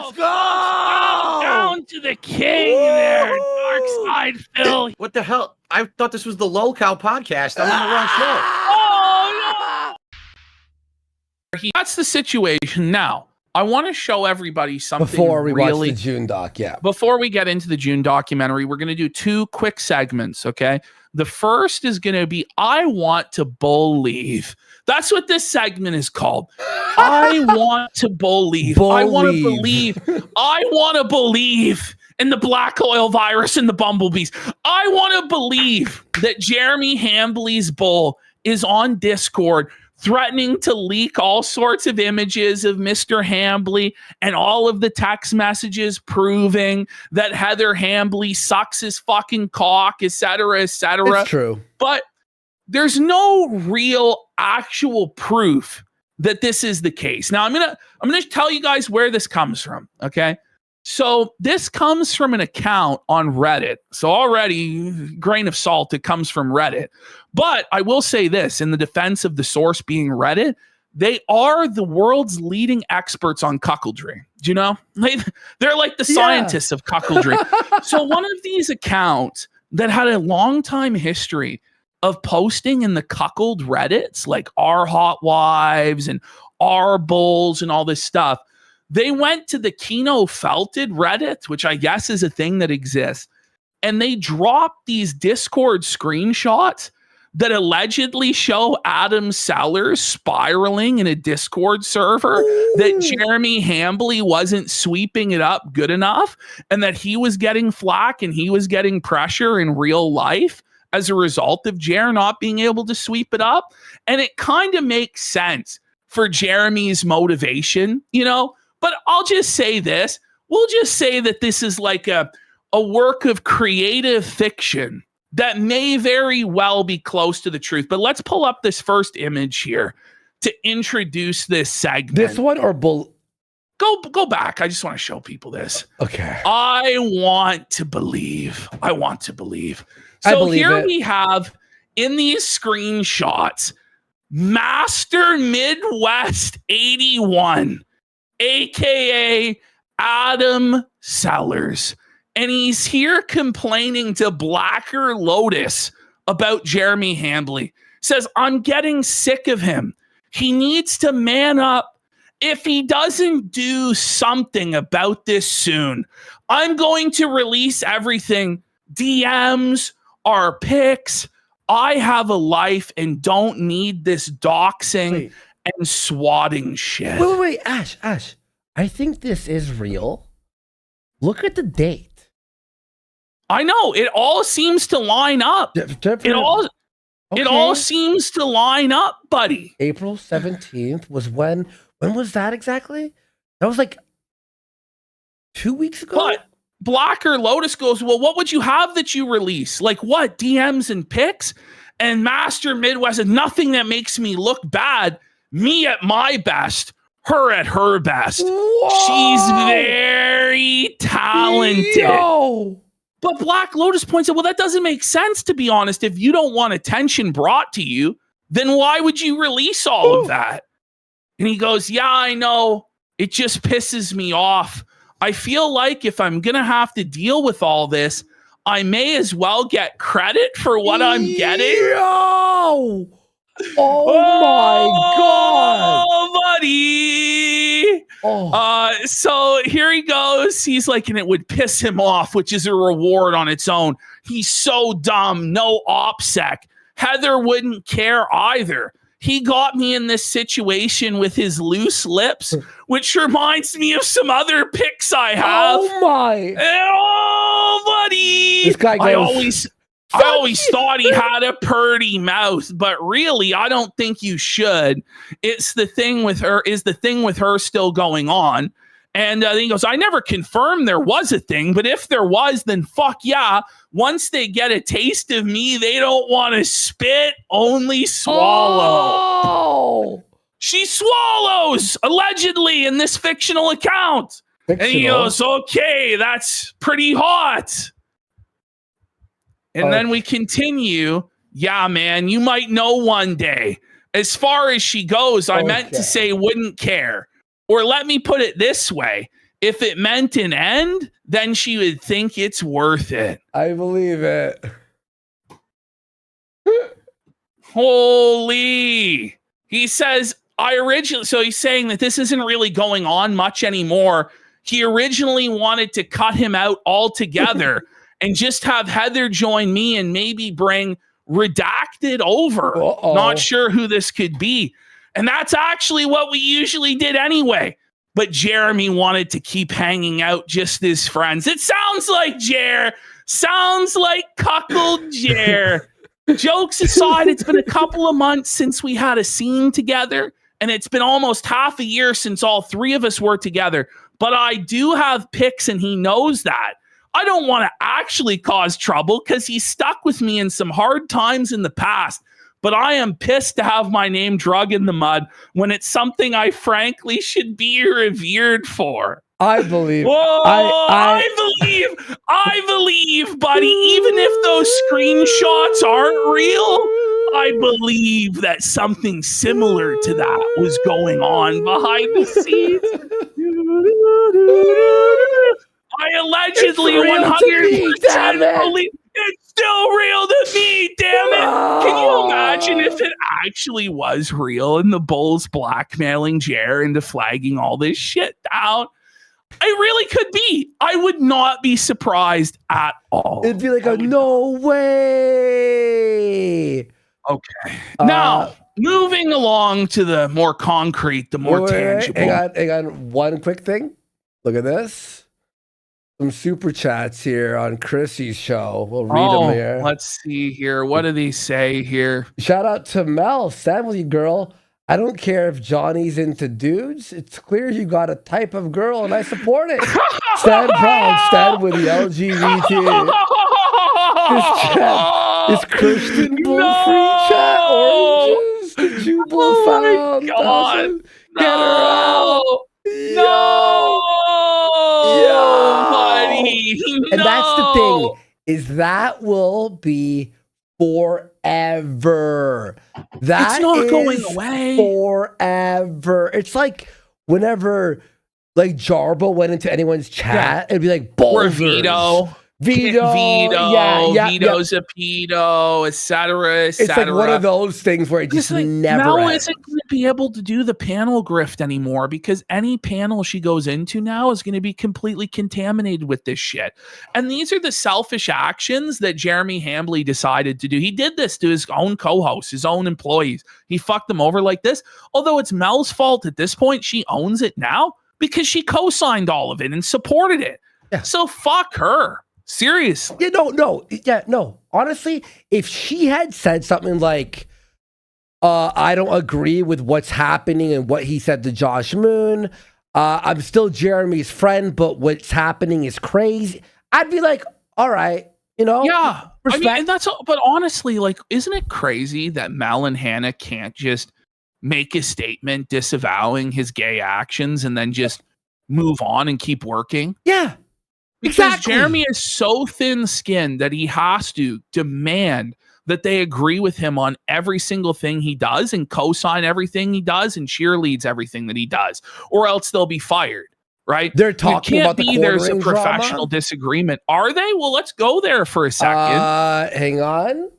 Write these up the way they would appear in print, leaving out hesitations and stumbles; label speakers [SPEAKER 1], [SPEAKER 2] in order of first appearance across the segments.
[SPEAKER 1] Let's go!
[SPEAKER 2] Down to the king there, Dark Side Phil.
[SPEAKER 1] What the hell? I thought this was the Lolcow podcast. I'm on the wrong show.
[SPEAKER 2] Oh, no! That's the situation. Now, I want to show everybody something
[SPEAKER 3] Before we watch
[SPEAKER 2] really...
[SPEAKER 3] the June doc, yeah.
[SPEAKER 2] Before we get into the June documentary, we're going to do 2 quick segments, okay? The first is going to be, I want to believe. That's what this segment is called. I want to believe. I want to believe. I want to believe in the black oil virus and the bumblebees. I want to believe that Jeremy Hambley's bull is on Discord threatening to leak all sorts of images of Mr. Hambley and all of the text messages proving that Heather Hambley sucks his fucking cock, etc., etc.
[SPEAKER 3] It's true.
[SPEAKER 2] But there's no real actual proof that this is the case. Now, I'm gonna tell you guys where this comes from, okay? So this comes from an account on Reddit. So already, grain of salt, it comes from Reddit. But I will say this, in the defense of the source being Reddit, they are the world's leading experts on cuckoldry. Do you know? They're like the scientists of cuckoldry. So one of these accounts that had a long time history of posting in the cuckold Reddits, like our hot wives and our bulls and all this stuff, they went to the Kino felted Reddit, which I guess is a thing that exists, and they dropped these Discord screenshots that allegedly show Adam Sellers spiraling in a Discord server, that Jeremy Hambley wasn't sweeping it up good enough, and that he was getting flack and he was getting pressure in real life as a result of Jer not being able to sweep it up. And it kind of makes sense for Jeremy's motivation, you know? But I'll just say this. We'll just say that this is like a work of creative fiction that may very well be close to the truth. But let's pull up this first image here to introduce this segment.
[SPEAKER 3] This one or bull?
[SPEAKER 2] Go back. I just want to show people this.
[SPEAKER 3] Okay.
[SPEAKER 2] I want to believe. I want to believe.
[SPEAKER 3] I
[SPEAKER 2] So
[SPEAKER 3] believe
[SPEAKER 2] here
[SPEAKER 3] it.
[SPEAKER 2] we have in these screenshots, Master Midwest 81, aka Adam Sellers. And he's here complaining to Blacker Lotus about Jeremy Hambley. Says, I'm getting sick of him. He needs to man up. If he doesn't do something about this soon, I'm going to release everything. DMs, our pics. I have a life and don't need this doxing and swatting shit.
[SPEAKER 3] Wait, Ash. I think this is real. Look at the date.
[SPEAKER 2] I know. It all seems to line up. It all seems to line up, buddy.
[SPEAKER 3] April 17th was when was that exactly? That was like 2 weeks ago?
[SPEAKER 2] But Blacker Lotus goes, well, what would you have that you release? Like what? DMs and pics? And Master Midwest is nothing that makes me look bad. Me at my best. Her at her best.
[SPEAKER 3] Whoa!
[SPEAKER 2] She's very talented.
[SPEAKER 3] Yo!
[SPEAKER 2] But Black Lotus points out, well, that doesn't make sense, to be honest. If you don't want attention brought to you, then why would you release all of that? And he goes, yeah, I know. It just pisses me off. I feel like if I'm going to have to deal with all this, I may as well get credit for what I'm getting.
[SPEAKER 3] Yo! Oh my God.
[SPEAKER 2] Oh, buddy.
[SPEAKER 3] Oh.
[SPEAKER 2] So here he goes. He's like, and it would piss him off, which is a reward on its own. He's so dumb. No OPSEC. Heather wouldn't care either. He got me in this situation with his loose lips, which reminds me of some other pics I have.
[SPEAKER 3] Oh my.
[SPEAKER 2] Oh, buddy.
[SPEAKER 3] This guy goes,
[SPEAKER 2] I always thought he had a purty mouth, but really, I don't think you should. It's the thing with her. Is the thing with her still going on? And then he goes, I never confirmed there was a thing, but if there was, then fuck yeah. Once they get a taste of me, they don't want to spit, only swallow.
[SPEAKER 3] Oh!
[SPEAKER 2] She swallows, allegedly, in this fictional account. And he goes, okay, that's pretty hot. And then we continue. Yeah, man, you might know one day. As far as she goes, I meant to say wouldn't care. Or let me put it this way. if it meant an end, then she would think it's worth it.
[SPEAKER 3] I believe it.
[SPEAKER 2] Holy. He says, so he's saying that this isn't really going on much anymore. He originally wanted to cut him out altogether and just have Heather join me and maybe bring Redacted over.
[SPEAKER 3] Uh-oh.
[SPEAKER 2] Not sure who this could be. And that's actually what we usually did anyway. But Jeremy wanted to keep hanging out just as friends. It sounds like Jer. Sounds like cuckold Jer. Jokes aside, it's been a couple of months since we had a scene together. And it's been almost half a year since all three of us were together. But I do have pics and he knows that. I don't want to actually cause trouble because he's stuck with me in some hard times in the past. But I am pissed to have my name drug in the mud when it's something I frankly should be revered for.
[SPEAKER 3] I believe.
[SPEAKER 2] Whoa, I believe, buddy. Even if those screenshots aren't real, I believe that something similar to that was going on behind the scenes. I allegedly 100% believe it's still real to me, damn it. Can you imagine if it actually was real and the Bulls blackmailing Jer into flagging all this shit down? It really could be. I would not be surprised at all.
[SPEAKER 3] It'd be like no way.
[SPEAKER 2] Okay. Now, moving along to the more concrete, the more tangible.
[SPEAKER 3] Hang on. One quick thing. Look at this. Some super chats here on Chrissy's show. We'll read them here.
[SPEAKER 2] Let's see here. What do they say here?
[SPEAKER 3] Shout out to Mel. Stand with you, girl. I don't care if Johnny's into dudes. It's clear you got a type of girl, and I support it. Stand proud. Stand with the LGBT. This chat is Christian bull-free chat. Oranges. The Jubal found.
[SPEAKER 2] God.
[SPEAKER 3] Get her out.
[SPEAKER 2] No. Buddy.
[SPEAKER 3] And that's the thing, is that will be forever. That
[SPEAKER 2] it's not
[SPEAKER 3] is
[SPEAKER 2] going away.
[SPEAKER 3] Forever. It's like whenever like Jarbo went into anyone's chat, it'd be like
[SPEAKER 2] or
[SPEAKER 3] Vito's
[SPEAKER 2] Vito's a pedo, etc.
[SPEAKER 3] It's like one of those things where it just never
[SPEAKER 2] Mel
[SPEAKER 3] ends.
[SPEAKER 2] isn't going to be able to do the panel grift anymore because any panel she goes into now is going to be completely contaminated with this shit. And these are the selfish actions that Jeremy Hambley decided to do. He did this to his own co-hosts, his own employees. He fucked them over like this. Although it's Mel's fault at this point, she owns it now because she co-signed all of it and supported it.
[SPEAKER 3] Yeah.
[SPEAKER 2] So fuck her. Seriously.
[SPEAKER 3] Yeah, no. Honestly, if she had said something like, I don't agree with what's happening and what he said to Josh Moon, I'm still Jeremy's friend, but what's happening is crazy, I'd be like, all right,
[SPEAKER 2] Yeah.
[SPEAKER 3] respect.
[SPEAKER 2] I mean, and that's all, but honestly, like, isn't it crazy that Mel and Hannah can't just make a statement disavowing his gay actions and then just move on and keep working?
[SPEAKER 3] Yeah.
[SPEAKER 2] Because
[SPEAKER 3] Exactly.
[SPEAKER 2] Jeremy is so thin-skinned that he has to demand that they agree with him on every single thing he does and co-sign everything he does and cheerleads everything that he does, or else they'll be fired, right?
[SPEAKER 3] They're talking about the
[SPEAKER 2] there's a
[SPEAKER 3] quartering
[SPEAKER 2] professional
[SPEAKER 3] drama?
[SPEAKER 2] disagreement. Are they? Well, let's go there for a second.
[SPEAKER 3] Hang on.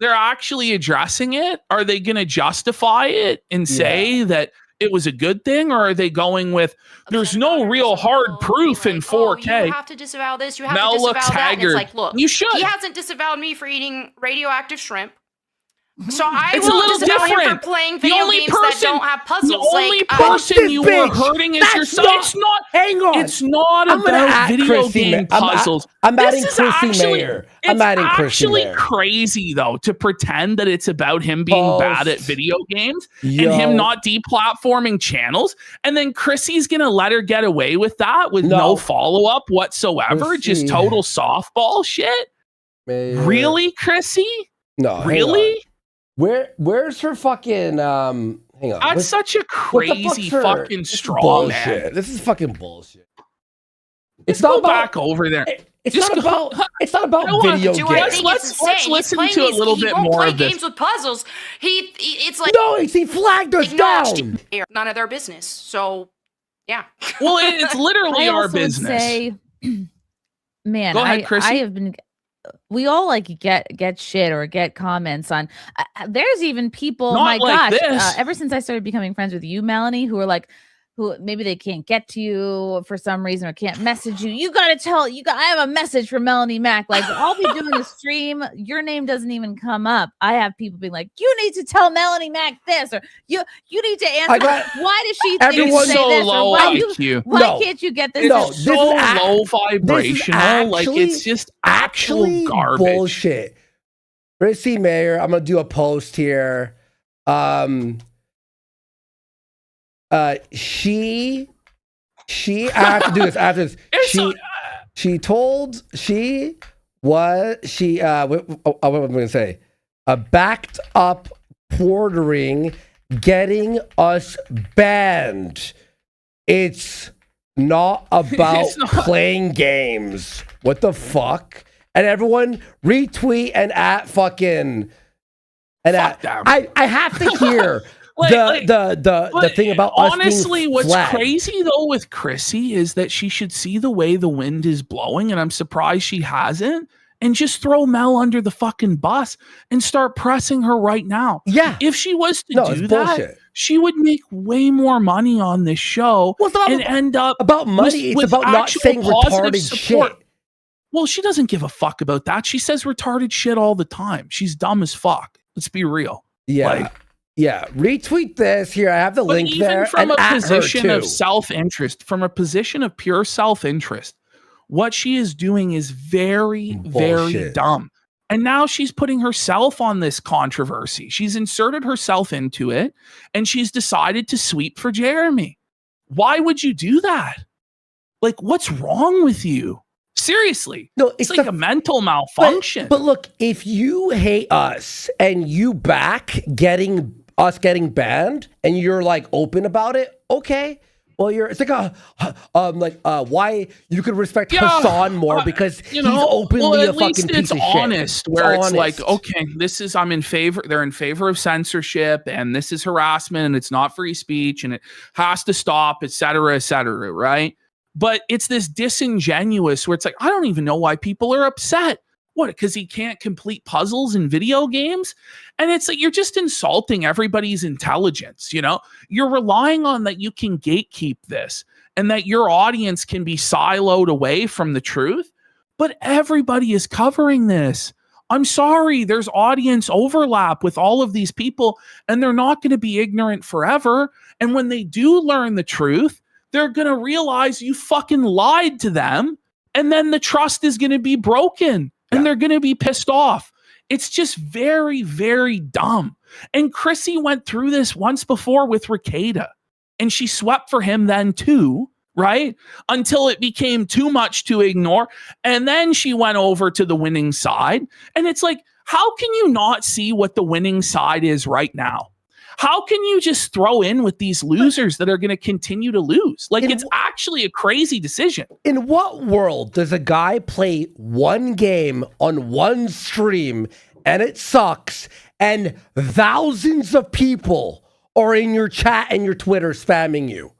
[SPEAKER 2] They're actually addressing it. Are they going to justify it and say that it was a good thing, or are they going with there's no real hard proof in 4K?
[SPEAKER 4] You have to disavow this. You have
[SPEAKER 2] Mel
[SPEAKER 4] to disavow
[SPEAKER 2] looks
[SPEAKER 4] that. And
[SPEAKER 2] haggard.
[SPEAKER 4] it's like, look,
[SPEAKER 2] You should.
[SPEAKER 4] he hasn't disavowed me for eating radioactive shrimp. So I
[SPEAKER 2] It's a
[SPEAKER 4] will
[SPEAKER 2] little
[SPEAKER 4] disavow him
[SPEAKER 2] different.
[SPEAKER 4] for playing
[SPEAKER 2] The
[SPEAKER 4] video
[SPEAKER 2] only
[SPEAKER 4] games
[SPEAKER 2] person-
[SPEAKER 4] that don't have puzzles.
[SPEAKER 2] The only
[SPEAKER 4] like,
[SPEAKER 2] person you were
[SPEAKER 3] bitch.
[SPEAKER 2] hurting is
[SPEAKER 3] That's
[SPEAKER 2] yourself.
[SPEAKER 3] not-
[SPEAKER 2] It's not.
[SPEAKER 3] Hang on.
[SPEAKER 2] It's not
[SPEAKER 3] I'm gonna
[SPEAKER 2] about
[SPEAKER 3] add
[SPEAKER 2] video
[SPEAKER 3] Chrissy
[SPEAKER 2] game
[SPEAKER 3] Ma-
[SPEAKER 2] puzzles.
[SPEAKER 3] I'm
[SPEAKER 2] This
[SPEAKER 3] adding
[SPEAKER 2] is
[SPEAKER 3] Chrissy
[SPEAKER 2] actually-
[SPEAKER 3] Mayer.
[SPEAKER 2] It's
[SPEAKER 3] I'm adding Chrissy
[SPEAKER 2] actually
[SPEAKER 3] Mayer.
[SPEAKER 2] crazy though to pretend that it's about him being bad at video games and him not deplatforming channels, and then Chrissy's gonna let her get away with that with no follow up whatsoever.
[SPEAKER 3] Chrissy.
[SPEAKER 2] Just total softball shit.
[SPEAKER 3] Mayer.
[SPEAKER 2] Really, Chrissy?
[SPEAKER 3] No. hang
[SPEAKER 2] Really?
[SPEAKER 3] on. Where's her fucking hang on.
[SPEAKER 2] That's such a
[SPEAKER 3] what the
[SPEAKER 2] crazy
[SPEAKER 3] fuck's her-
[SPEAKER 2] fucking
[SPEAKER 3] this is
[SPEAKER 2] straw
[SPEAKER 3] bullshit.
[SPEAKER 2] man.
[SPEAKER 3] This is fucking bullshit. It's
[SPEAKER 2] Let's
[SPEAKER 3] not
[SPEAKER 2] go
[SPEAKER 3] about
[SPEAKER 2] back over there.
[SPEAKER 3] It's
[SPEAKER 2] Just
[SPEAKER 3] not
[SPEAKER 2] go-
[SPEAKER 3] about
[SPEAKER 2] You know what?
[SPEAKER 3] video
[SPEAKER 4] do I
[SPEAKER 3] games.
[SPEAKER 4] think
[SPEAKER 2] Let's
[SPEAKER 4] it's insane. He's
[SPEAKER 2] listen
[SPEAKER 4] playing
[SPEAKER 2] to a
[SPEAKER 4] these-
[SPEAKER 2] little
[SPEAKER 4] he
[SPEAKER 2] bit
[SPEAKER 4] won't
[SPEAKER 2] more
[SPEAKER 4] play
[SPEAKER 2] of this.
[SPEAKER 4] games with puzzles. It's like
[SPEAKER 3] No, he flagged us
[SPEAKER 4] acknowledged
[SPEAKER 3] down.
[SPEAKER 4] none of their business. So Yeah.
[SPEAKER 2] Well, it's literally
[SPEAKER 5] I
[SPEAKER 2] our
[SPEAKER 5] also would
[SPEAKER 2] business.
[SPEAKER 5] say, man,
[SPEAKER 2] Go ahead, Chrissy.
[SPEAKER 5] I have been. We all like get shit or get comments on. There's even people.
[SPEAKER 2] Not
[SPEAKER 5] My
[SPEAKER 2] like
[SPEAKER 5] gosh,
[SPEAKER 2] this.
[SPEAKER 5] ever since I started becoming friends with you, Melanie, who are like, who maybe they can't get to you for some reason or can't message you. You got to tell. I have a message for Melanie Mac. Like I'll be doing a stream, your name doesn't even come up. I have people being like, you need to tell Melanie Mac this, or you need to answer. Why does she think
[SPEAKER 2] It's
[SPEAKER 5] say
[SPEAKER 2] so
[SPEAKER 5] this?
[SPEAKER 2] low
[SPEAKER 5] Or
[SPEAKER 2] IQ.
[SPEAKER 5] why can't you get this?
[SPEAKER 3] No,
[SPEAKER 2] It's so low vibrational. Like
[SPEAKER 3] actually-
[SPEAKER 2] it's just actual garbage.
[SPEAKER 3] Bullshit. Chrissy Mayer, I'm gonna do a post here. She I have to do this after this. What am I gonna say? Backed up portering, getting us banned. It's not about playing games. What the fuck? And everyone retweet and at fucking and
[SPEAKER 2] Fuck
[SPEAKER 3] at
[SPEAKER 2] them.
[SPEAKER 3] I have to hear the thing about
[SPEAKER 2] honestly,
[SPEAKER 3] us being
[SPEAKER 2] what's
[SPEAKER 3] flagged.
[SPEAKER 2] crazy though with Chrissy is that she should see the way the wind is blowing, and I'm surprised she hasn't, and just throw Mel under the fucking bus and start pressing her right now.
[SPEAKER 3] Yeah.
[SPEAKER 2] If she was to
[SPEAKER 3] No,
[SPEAKER 2] do
[SPEAKER 3] it's
[SPEAKER 2] that,
[SPEAKER 3] bullshit.
[SPEAKER 2] she would make way more money on this show and end up
[SPEAKER 3] about money. It's about not
[SPEAKER 2] actual
[SPEAKER 3] saying
[SPEAKER 2] positive
[SPEAKER 3] retarded
[SPEAKER 2] support.
[SPEAKER 3] shit.
[SPEAKER 2] Well, she doesn't give a fuck about that. She says retarded shit all the time. She's dumb as fuck. Let's be real.
[SPEAKER 3] Yeah. Yeah. Retweet this here. I have the
[SPEAKER 2] But
[SPEAKER 3] link
[SPEAKER 2] even
[SPEAKER 3] there.
[SPEAKER 2] from
[SPEAKER 3] and
[SPEAKER 2] a
[SPEAKER 3] at her
[SPEAKER 2] position of
[SPEAKER 3] too.
[SPEAKER 2] self-interest, from a position of pure self-interest, what she is doing is very, very
[SPEAKER 3] Bullshit.
[SPEAKER 2] dumb. And now she's putting herself on this controversy. She's inserted herself into it, and she's decided to sweep for Jeremy. Why would you do that? Like, what's wrong with you? Seriously.
[SPEAKER 3] No,
[SPEAKER 2] it's like a mental malfunction.
[SPEAKER 3] But look, if you hate us and you back getting banned and you're like open about it, okay. Well, it's like why you could respect Hassan more because he's openly a fucking piece of
[SPEAKER 2] honest,
[SPEAKER 3] shit.
[SPEAKER 2] Where it's like, okay, I'm in favor. They're in favor of censorship, and this is harassment, and it's not free speech, and it has to stop, et cetera, right? But it's this disingenuous where it's like, I don't even know why people are upset. What, because he can't complete puzzles in video games? And it's like, you're just insulting everybody's intelligence, You're relying on that you can gatekeep this and that your audience can be siloed away from the truth. But everybody is covering this. I'm sorry, there's audience overlap with all of these people, and they're not going to be ignorant forever. And when they do learn the truth, they're going to realize you fucking lied to them, and then the trust is going to be broken, and they're going to be pissed off. It's just very, very dumb. And Chrissy went through this once before with Ricada, and she swept for him then too, right? Until it became too much to ignore. And then she went over to the winning side. And it's like, how can you not see what the winning side is right now? How can you just throw in with these losers that are going to continue to lose? Like, it's actually a crazy decision.
[SPEAKER 3] In what world does a guy play one game on one stream and it sucks and thousands of people are in your chat and your Twitter spamming you?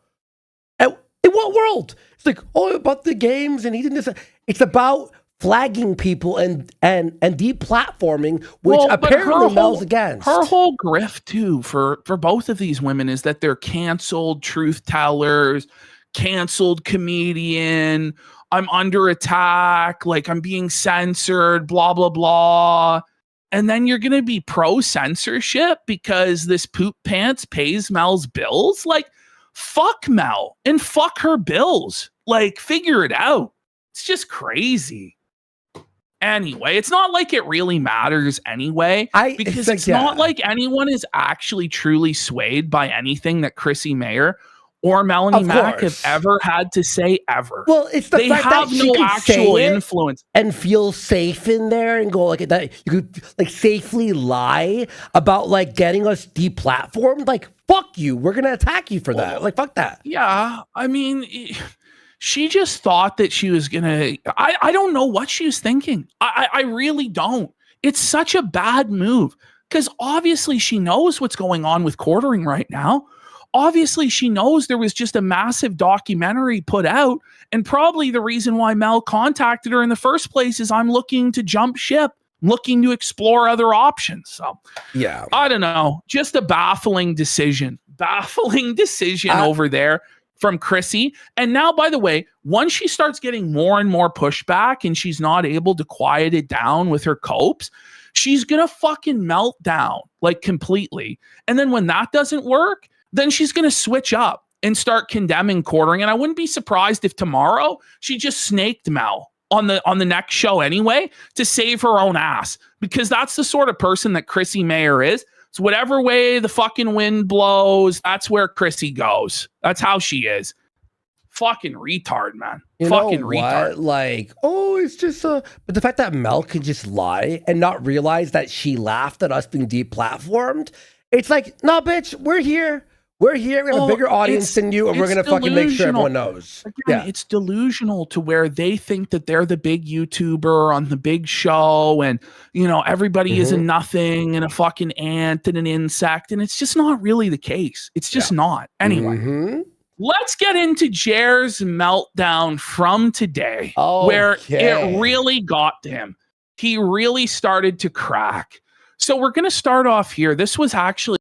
[SPEAKER 3] In what world? It's like, about the games and he didn't. It's about flagging people and deplatforming, which apparently Mel's against.
[SPEAKER 2] Her whole grift too for both of these women is that they're canceled truth tellers, canceled comedian. I'm under attack, like I'm being censored, blah blah blah. And then you're gonna be pro censorship because this poop pants pays Mel's bills. Like, fuck Mel and fuck her bills. Like, figure it out. It's just crazy. Anyway, it's not like it really matters anyway, because it's not like anyone is actually truly swayed by anything that Chrissy Mayer or Melanie Mac have ever had to say ever.
[SPEAKER 3] Well, it's the fact that she
[SPEAKER 2] no
[SPEAKER 3] could
[SPEAKER 2] actual
[SPEAKER 3] say it
[SPEAKER 2] influence
[SPEAKER 3] and feel safe in there and go like that. You could like safely lie about like getting us deplatformed. Like, fuck you. We're going to attack you for that. Like, fuck that.
[SPEAKER 2] Yeah. I mean, she just thought that she was going to, I don't know what she was thinking. I really don't. It's such a bad move because obviously she knows what's going on with quartering right now. obviously she knows there was just a massive documentary put out. And probably the reason why Mel contacted her in the first place is I'm looking to jump ship, looking to explore other options. So,
[SPEAKER 3] yeah,
[SPEAKER 2] I don't know. Just a baffling decision. Over there from Chrissy. And now, by the way, once she starts getting more and more pushback and she's not able to quiet it down with her copes, she's going to fucking melt down like completely. And then when that doesn't work, then she's going to switch up and start condemning quartering. And I wouldn't be surprised if tomorrow she just snaked Mel on the next show anyway to save her own ass, because that's the sort of person that Chrissy Mayer is. So whatever way the fucking wind blows, that's where Chrissy goes. That's how she is. Fucking retard, man.
[SPEAKER 3] You
[SPEAKER 2] fucking
[SPEAKER 3] know
[SPEAKER 2] retard.
[SPEAKER 3] what? Like, oh, it's just but the fact that Mel could just lie and not realize that she laughed at us being deplatformed, it's like, no, bitch, we're here. We're here. We have a bigger audience than you, and we're gonna fucking make sure everyone knows.
[SPEAKER 2] Again, it's delusional to where they think that they're the big YouTuber on the big show, and you know everybody is a nothing and a fucking ant and an insect, and it's just not really the case. It's just not. Anyway, let's get into Jer's meltdown from today, where it really got to him. He really started to crack. So we're gonna start off here. This was actually